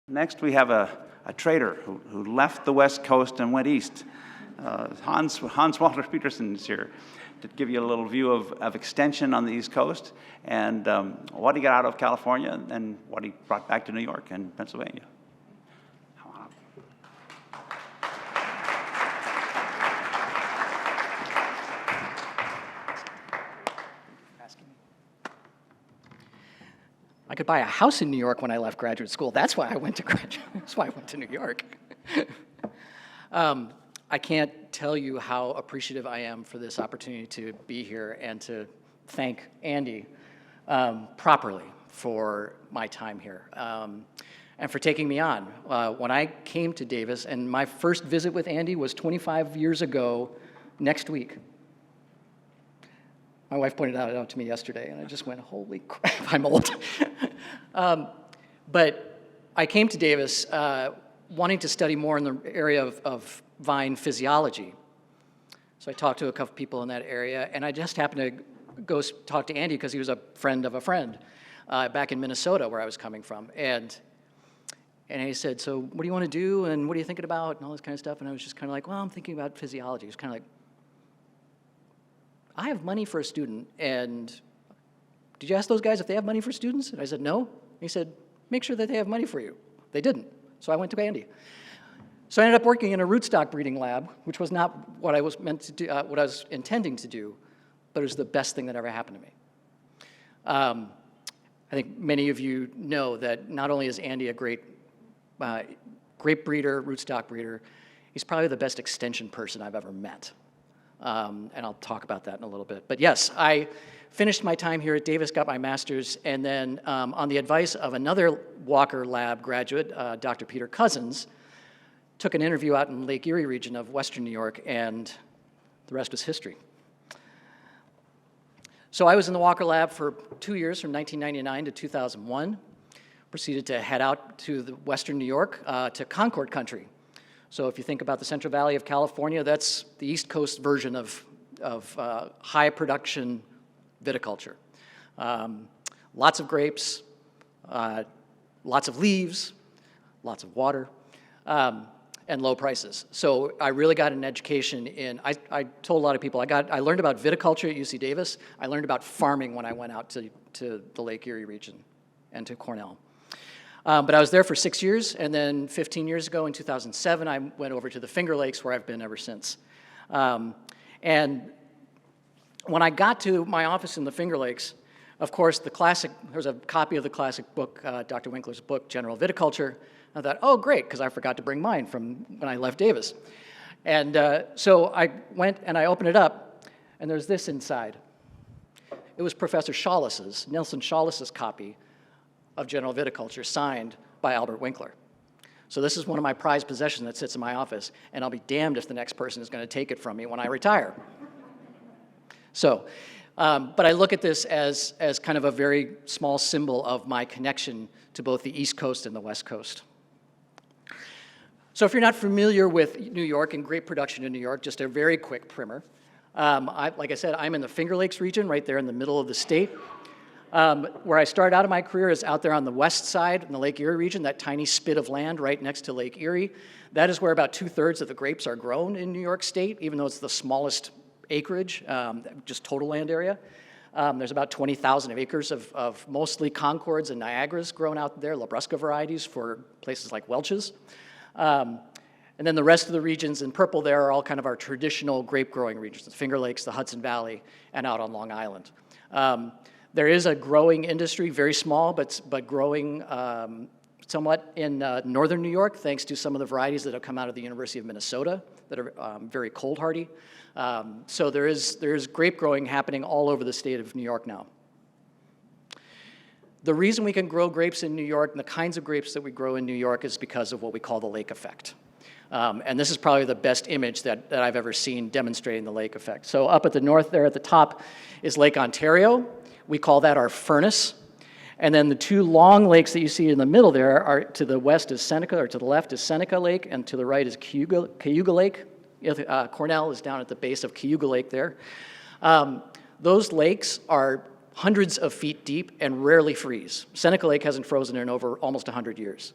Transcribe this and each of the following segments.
Next, we have a trader who left the West Coast and went east. Hans Walter-Peterson is here to give you a little view of extension on the East Coast and what he got out of California and what he brought back to New York and Pennsylvania. I could buy a house in New York when I left graduate school. That's why I went to That's why I went to New York. I can't tell you how appreciative I am for this opportunity to be here and to thank Andy properly for my time here and for taking me on. When I came to Davis, and my first visit with Andy was 25 years ago next week. My wife pointed that out to me yesterday, and I just went, holy crap, I'm old. But I came to Davis wanting to study more in the area of vine physiology. So I talked to a couple people in that area, and I just happened to go talk to Andy because he was a friend of a friend back in Minnesota, where I was coming from. And he said, so what do you want to do, and what are you thinking about, and all this kind of stuff. And I was just kind of like, well, I'm thinking about physiology. It was kind of like, I have money for a student, and did you ask those guys if they have money for students? And I said, no. He said, make sure that they have money for you. They didn't, so I went to Andy. So I ended up working in a rootstock breeding lab, which was not what I was meant to do, what I was intending to do, but it was the best thing that ever happened to me. I think many of you know that not only is Andy a great grape breeder, rootstock breeder, he's probably the best extension person I've ever met. And I'll talk about that in a little bit. But yes, I finished my time here at Davis, got my master's, and then on the advice of another Walker Lab graduate, Dr. Peter Cousins, took an interview out in Lake Erie region of Western New York, and the rest was history. So I was in the Walker Lab for 2 years, from 1999 to 2001. Proceeded to head out to the Western New York, to Concord country. So if you think about the Central Valley of California, that's the East Coast version of high production viticulture. Lots of grapes, lots of leaves, lots of water, and low prices. So I really got an education in, I told a lot of people, I learned about viticulture at UC Davis. I learned about farming when I went out to the Lake Erie region and to Cornell. But I was there for 6 years, and then 15 years ago in 2007, I went over to the Finger Lakes, where I've been ever since. And when I got to my office in the Finger Lakes, of course, there's a copy of the classic book, Dr. Winkler's book, General Viticulture. I thought, oh, great, because I forgot to bring mine from when I left Davis. And so I went and I opened it up, and there's this inside. It was Professor Nelson Shawless's copy of General Viticulture, signed by Albert Winkler. So this is one of my prized possessions that sits in my office, and I'll be damned if the next person is going to take it from me when I retire. So, but I look at this as kind of a very small symbol of my connection to both the East Coast and the West Coast. So if you're not familiar with New York and grape production in New York, just a very quick primer. Like I said, I'm in the Finger Lakes region, right there in the middle of the state. Where I started out of my career is out there on the west side in the Lake Erie region, that tiny spit of land right next to Lake Erie. That is where about 2/3 of the grapes are grown in New York State, even though it's the smallest acreage, just total land area. There's about 20,000 acres of mostly Concords and Niagaras grown out there, Labrusca varieties for places like Welch's. And then the rest of the regions in purple there are all kind of our traditional grape growing regions, the Finger Lakes, the Hudson Valley, and out on Long Island. There is a growing industry, very small, but growing somewhat in northern New York, thanks to some of the varieties that have come out of the University of Minnesota that are very cold hardy. So there is grape growing happening all over the state of New York now. The reason we can grow grapes in New York and the kinds of grapes that we grow in New York is because of what we call the lake effect. And this is probably the best image that I've ever seen demonstrating the lake effect. So up at the north there at the top is Lake Ontario. We call that our furnace. And then the two long lakes that you see in the middle there are, to the west is Seneca, or to the left is Seneca Lake, and to the right is Cayuga Lake. Cornell is down at the base of Cayuga Lake there. Those lakes are hundreds of feet deep and rarely freeze. Seneca Lake hasn't frozen in over almost 100 years.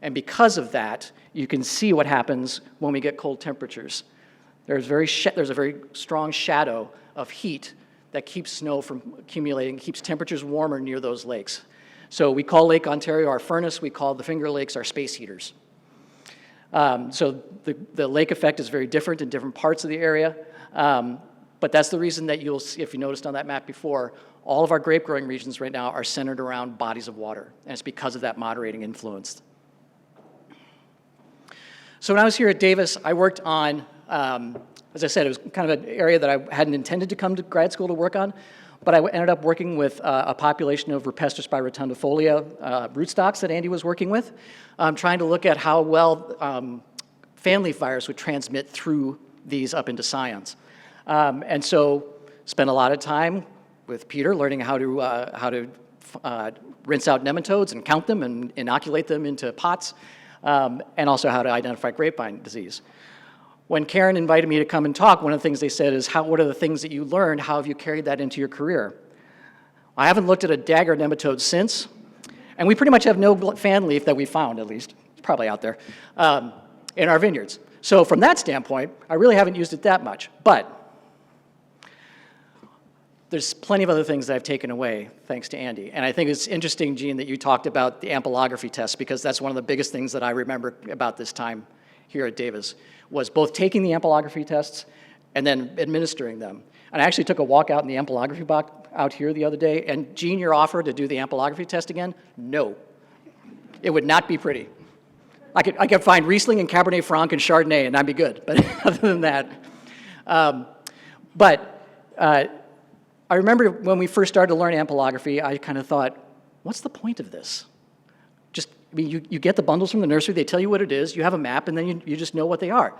And because of that, you can see what happens when we get cold temperatures. There's a very strong shadow of heat that keeps snow from accumulating, keeps temperatures warmer near those lakes. So we call Lake Ontario our furnace. We call the Finger Lakes our space heaters. So the lake effect is very different in different parts of the area. But that's the reason that you'll see, if you noticed on that map before, all of our grape growing regions right now are centered around bodies of water. And it's because of that moderating influence. So when I was here at Davis, I worked on, as I said, it was kind of an area that I hadn't intended to come to grad school to work on, but I ended up working with a population of Rupestris rotundifolia rootstocks that Andy was working with, trying to look at how well fan leaf virus would transmit through these up into scions. And so spent a lot of time with Peter learning how to rinse out nematodes and count them and inoculate them into pots, and also how to identify grapevine disease. When Karen invited me to come and talk, one of the things they said is, what are the things that you learned? How have you carried that into your career? I haven't looked at a dagger nematode since, and we pretty much have no fan leaf that we found, at least. It's probably out there, in our vineyards. So from that standpoint, I really haven't used it that much. But there's plenty of other things that I've taken away, thanks to Andy. And I think it's interesting, Gene, that you talked about the ampelography test, because that's one of the biggest things that I remember about this time here at Davis, was both taking the ampelography tests and then administering them. And I actually took a walk out in the ampelography box out here the other day, and Gene, your offer to do the ampelography test again, no. It would not be pretty. I could find Riesling and Cabernet Franc and Chardonnay, and I'd be good. But other than that, I remember when we first started to learn ampelography, I kind of thought, what's the point of this? You get the bundles from the nursery, they tell you what it is, you have a map, and then you just know what they are.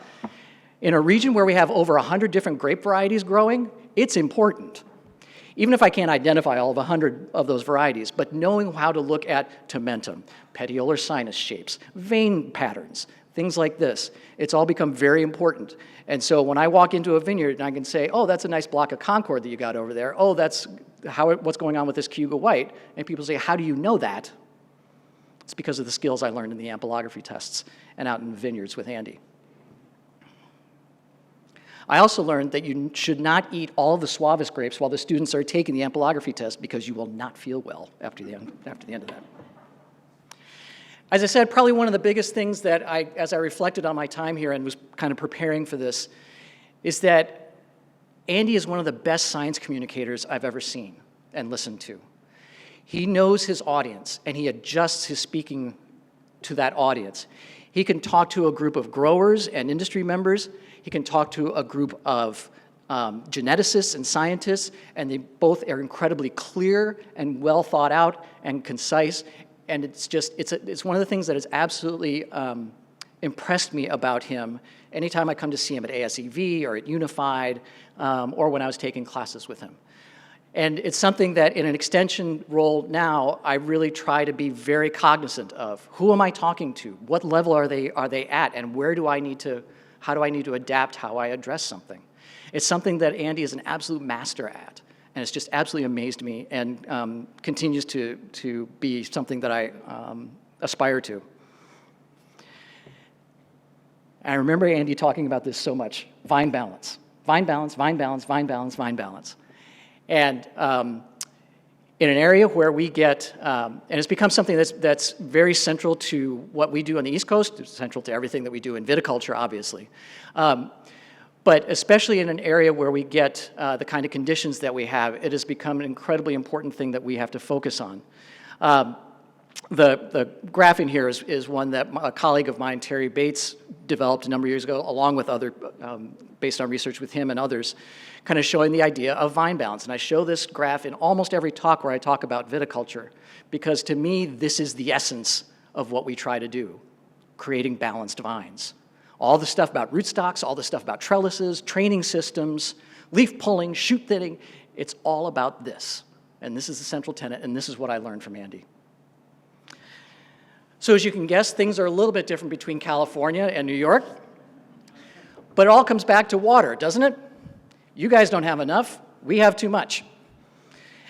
In a region where we have over 100 different grape varieties growing, it's important. Even if I can't identify all of 100 of those varieties, but knowing how to look at tomentum, petiolar sinus shapes, vein patterns, things like this, it's all become very important. And so when I walk into a vineyard and I can say, oh, that's a nice block of Concord that you got over there, oh, that's what's going on with this Cayuga White, and people say, how do you know that? It's because of the skills I learned in the ampelography tests and out in the vineyards with Andy. I also learned that you should not eat all of the Suavis grapes while the students are taking the ampelography test, because you will not feel well after the end of that. As I said, probably one of the biggest things that as I reflected on my time here and was kind of preparing for this, is that Andy is one of the best science communicators I've ever seen and listened to. He knows his audience, and he adjusts his speaking to that audience. He can talk to a group of growers and industry members. He can talk to a group of geneticists and scientists, and they both are incredibly clear and well thought out and concise. And it's one of the things that has absolutely impressed me about him anytime I come to see him at ASEV or at Unified, or when I was taking classes with him. And it's something that in an extension role now, I really try to be very cognizant of. Who am I talking to? What level are they at? And how do I need to adapt how I address something? It's something that Andy is an absolute master at. And it's just absolutely amazed me and continues to be something that I aspire to. And I remember Andy talking about this so much, vine balance. Vine balance, vine balance, vine balance, vine balance. And in an area where we get, and it's become something that's very central to what we do on the East Coast, it's central to everything that we do in viticulture, obviously. But especially in an area where we get the kind of conditions that we have, it has become an incredibly important thing that we have to focus on. The graph in here is one that a colleague of mine, Terry Bates, developed a number of years ago, along with other, based on research with him and others, kind of showing the idea of vine balance. And I show this graph in almost every talk where I talk about viticulture, because to me, this is the essence of what we try to do, creating balanced vines. All the stuff about rootstocks, all the stuff about trellises, training systems, leaf pulling, shoot thinning, it's all about this. And this is the central tenet, and this is what I learned from Andy. So as you can guess, things are a little bit different between California and New York, but it all comes back to water, doesn't it? You guys don't have enough, we have too much.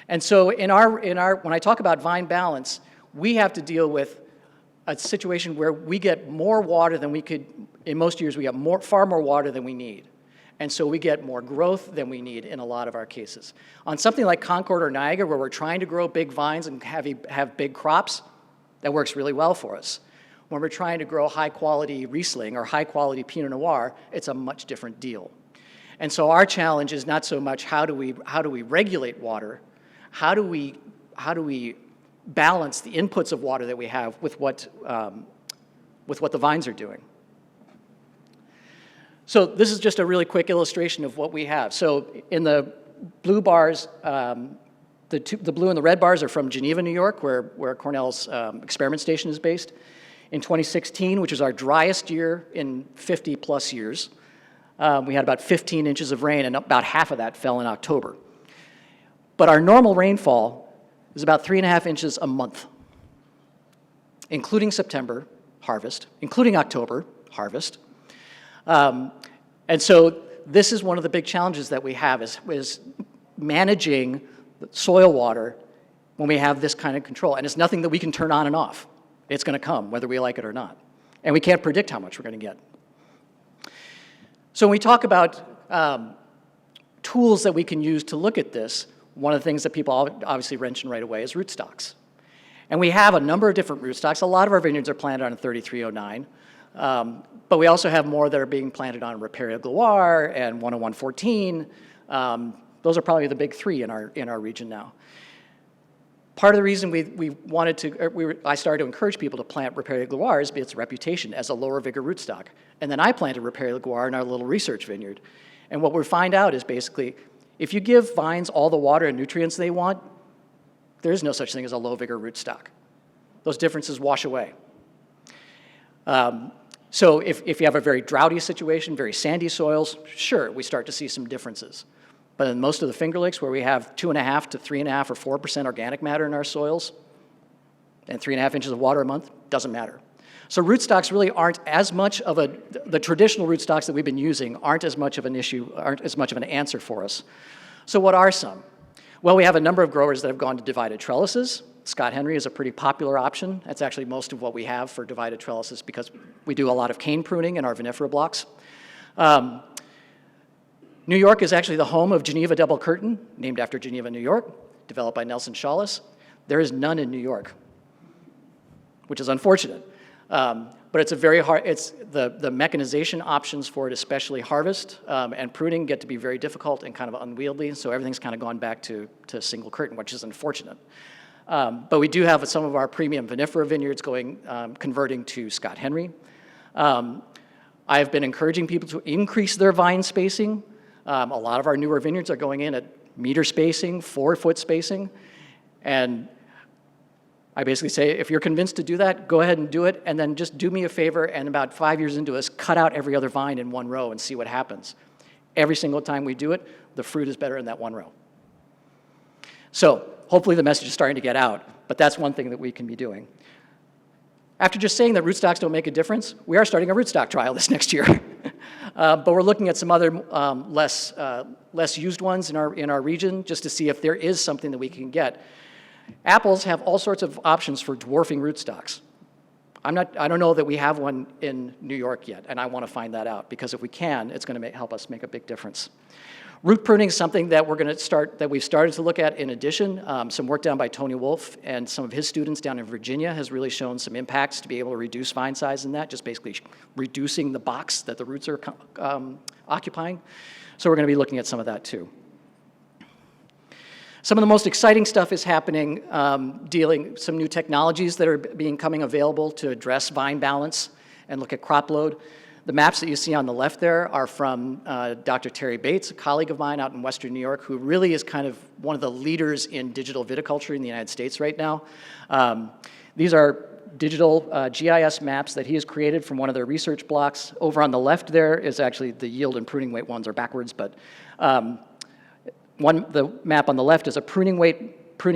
And so when I talk about vine balance, we have to deal with a situation where we get more water than we could, in most years we get far more water than we need. And so we get more growth than we need in a lot of our cases. On something like Concord or Niagara, where we're trying to grow big vines and have big crops, that works really well for us. When we're trying to grow high-quality Riesling or high-quality Pinot Noir, it's a much different deal. And so our challenge is not so much how do we regulate water, how do we balance the inputs of water that we have with what the vines are doing. So this is just a really quick illustration of what we have. So in the blue bars, the blue and the red bars are from Geneva, New York, where Cornell's experiment station is based. In 2016, which was our driest year in 50 plus years, we had about 15 inches of rain, and about half of that fell in October. But our normal rainfall is about 3.5 inches a month, including September harvest, including October harvest. And so this is one of the big challenges that we have is managing soil water when we have this kind of control. And it's nothing that we can turn on and off. It's going to come, whether we like it or not. And we can't predict how much we're going to get. So when we talk about tools that we can use to look at this, one of the things that people obviously mention right away is rootstocks. And we have a number of different rootstocks. A lot of our vineyards are planted on 3309. But we also have more that are being planted on Riparian Gloire and 10114. Those are probably the big three in our region now. Part of the reason I started to encourage people to plant Riparian Gloire is its reputation as a lower vigor rootstock. And then I planted Riparian Gloire in our little research vineyard. And what we find out is basically, if you give vines all the water and nutrients they want, there is no such thing as a low vigor rootstock. Those differences wash away. So if you have a very droughty situation, very sandy soils, sure, we start to see some differences. But in most of the Finger Lakes, where we have 2.5 to 3.5 or 4% organic matter in our soils, and 3.5 inches of water a month, doesn't matter. So rootstocks really aren't as much of the traditional rootstocks that we've been using aren't as much of an issue, aren't as much of an answer for us. So what are some? Well, we have a number of growers that have gone to divided trellises. Scott Henry is a pretty popular option. That's actually most of what we have for divided trellises because we do a lot of cane pruning in our vinifera blocks. New York is actually the home of Geneva Double Curtain, named after Geneva, New York, developed by Nelson Shawless. There is none in New York, which is unfortunate. But it's a very hard, the mechanization options for it, especially harvest and pruning, get to be very difficult and kind of unwieldy, so everything's kind of gone back to single curtain, which is unfortunate. But we do have some of our premium vinifera vineyards converting to Scott Henry. I have been encouraging people to increase their vine spacing. A lot of our newer vineyards are going in at meter spacing, 4-foot spacing, and I basically say, if you're convinced to do that, go ahead and do it, and then just do me a favor, and about 5 years into this, cut out every other vine in one row and see what happens. Every single time we do it, the fruit is better in that one row. So hopefully the message is starting to get out, but that's one thing that we can be doing. After just saying that rootstocks don't make a difference, we are starting a rootstock trial this next year. But we're looking at some other less used ones in our region just to see if there is something that we can get. Apples have all sorts of options for dwarfing rootstocks. I don't know that we have one in New York yet, and I want to find that out because if we can, it's going to help us make a big difference. Root pruning is something that we've started to look at in addition. Some work done by Tony Wolf and some of his students down in Virginia has really shown some impacts to be able to reduce vine size in that, just basically reducing the box that the roots are occupying. So we're going to be looking at some of that too. Some of the most exciting stuff is happening, some new technologies that are coming available to address vine balance and look at crop load. The maps that you see on the left there are from Dr. Terry Bates, a colleague of mine out in Western New York, who really is kind of one of the leaders in digital viticulture in the United States right now. These are digital GIS maps that he has created from one of their research blocks. Over on the left there is actually the yield and pruning weight ones are backwards, but the map on the left is a pruning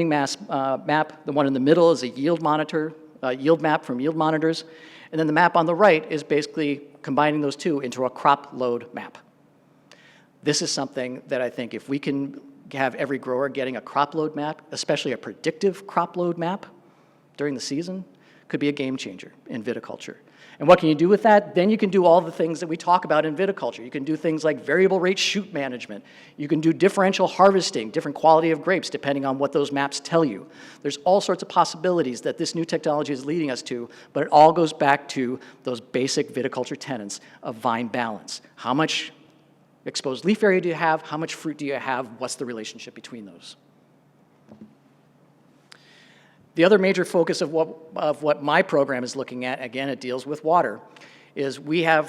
mass map. The one in the middle is a yield map from yield monitors. And then the map on the right is basically combining those two into a crop load map. This is something that I think if we can have every grower getting a crop load map, especially a predictive crop load map during the season, could be a game changer in viticulture. And what can you do with that? Then you can do all the things that we talk about in viticulture. You can do things like variable rate shoot management. You can do differential harvesting, different quality of grapes, depending on what those maps tell you. There's all sorts of possibilities that this new technology is leading us to, but it all goes back to those basic viticulture tenets of vine balance. How much exposed leaf area do you have? How much fruit do you have? What's the relationship between those? The other major focus of what my program is looking at, again, it deals with water, is we are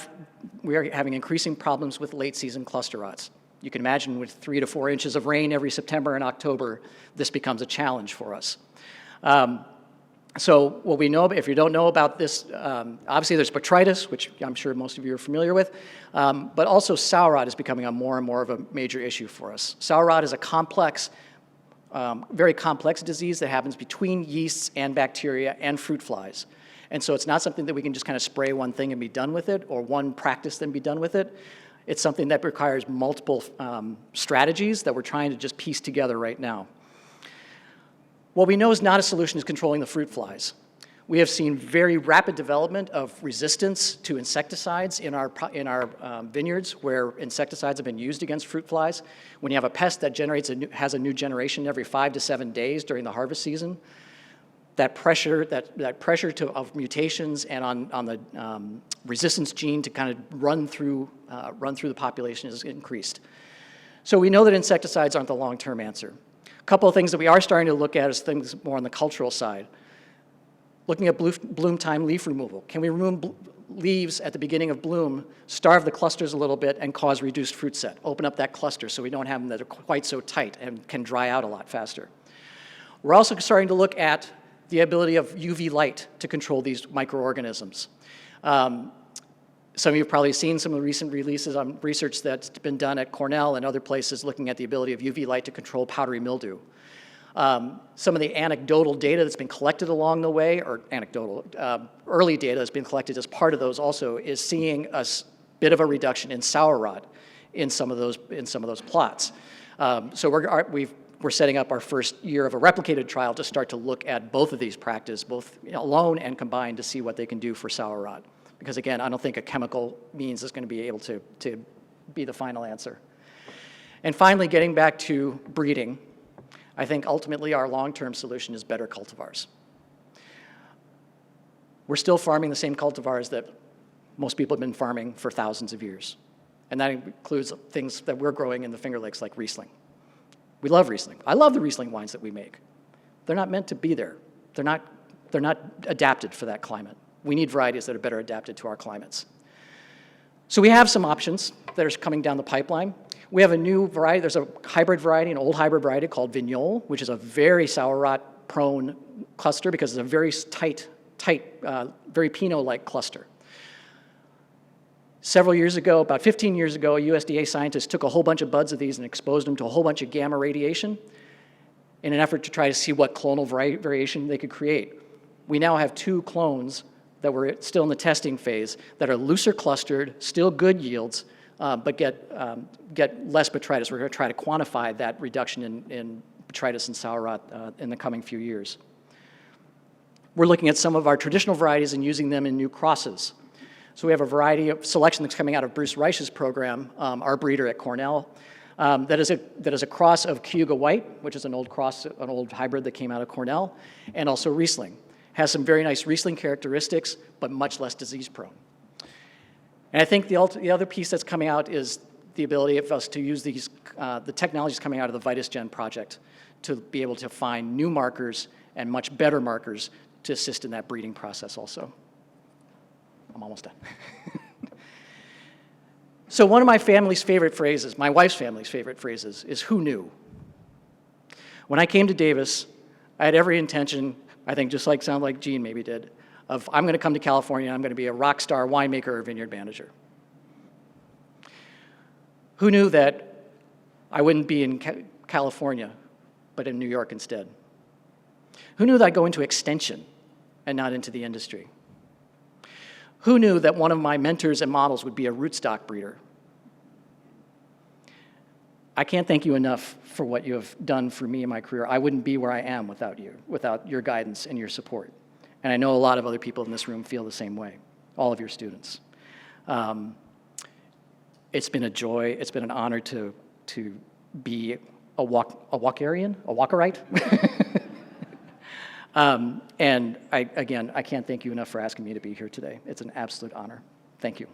having increasing problems with late season cluster rots. You can imagine with 3 to 4 inches of rain every September and October, this becomes a challenge for us. So what we know, if you don't know about this, obviously there's botrytis, which I'm sure most of you are familiar with, but also sour rot is becoming a more and more of a major issue for us. Sour rot is a complex, very complex disease that happens between yeasts and bacteria and fruit flies. And so it's not something that we can just kind of spray one thing and be done with it, or one practice and be done with it. It's something that requires multiple strategies that we're trying to just piece together right now. What we know is not a solution is controlling the fruit flies. We have seen very rapid development of resistance to insecticides in our vineyards where insecticides have been used against fruit flies. When you have a pest that has a new generation every 5 to 7 days during the harvest season, that pressure of mutations and on the resistance gene to kind of run through the population is increased. So we know that insecticides aren't the long-term answer. A couple of things that we are starting to look at is things more on the cultural side. Looking at bloom time leaf removal. Can we remove leaves at the beginning of bloom, starve the clusters a little bit, and cause reduced fruit set? Open up that cluster so we don't have them that are quite so tight and can dry out a lot faster. We're also starting to look at the ability of UV light to control these microorganisms. Some of you have probably seen some of the recent releases on research that's been done at Cornell and other places looking at the ability of UV light to control powdery mildew. Some of the anecdotal data that's been collected along the way, or early data that's been collected as part of those also, is seeing a bit of a reduction in sour rot in some of those plots. So we're setting up our first year of a replicated trial to start to look at both of these practices, both alone and combined, to see what they can do for sour rot. Because again, I don't think a chemical means is going to be able to be the final answer. And finally, getting back to breeding, I think ultimately our long-term solution is better cultivars. We're still farming the same cultivars that most people have been farming for thousands of years. And that includes things that we're growing in the Finger Lakes like Riesling. We love Riesling. I love the Riesling wines that we make. They're not meant to be there. They're not adapted for that climate. We need varieties that are better adapted to our climates. So we have some options that are coming down the pipeline. We have a new variety. There's a hybrid variety, an old hybrid variety called Vignoles, which is a very sour rot prone cluster because it's a very tight, very Pinot-like cluster. Several years ago, about 15 years ago, a USDA scientist took a whole bunch of buds of these and exposed them to a whole bunch of gamma radiation in an effort to try to see what clonal variation they could create. We now have 2 clones that were still in the testing phase that are looser clustered, still good yields, but get less botrytis. We're going to try to quantify that reduction in botrytis and sour rot in the coming few years. We're looking at some of our traditional varieties and using them in new crosses. So we have a variety of selection that's coming out of Bruce Reich's program, our breeder at Cornell, that is a cross of Cayuga White, which is an old hybrid that came out of Cornell, and also Riesling. Has some very nice Riesling characteristics, but much less disease prone. And I think the other piece that's coming out is the ability of us to use these, the technologies coming out of the VitusGen project to be able to find new markers and much better markers to assist in that breeding process also. I'm almost done. So one of my family's favorite phrases, my wife's family's favorite phrases, is "who knew?" When I came to Davis, I had every intention, I think sound like Gene maybe did, of I'm going to come to California and I'm going to be a rock star winemaker or vineyard manager. Who knew that I wouldn't be in California, but in New York instead? Who knew that I'd go into extension and not into the industry? Who knew that one of my mentors and models would be a rootstock breeder? I can't thank you enough for what you have done for me in my career. I wouldn't be where I am without you, without your guidance and your support. And I know a lot of other people in this room feel the same way, all of your students. It's been a joy, it's been an honor to be a Walkerite. And again, I can't thank you enough for asking me to be here today. It's an absolute honor. Thank you.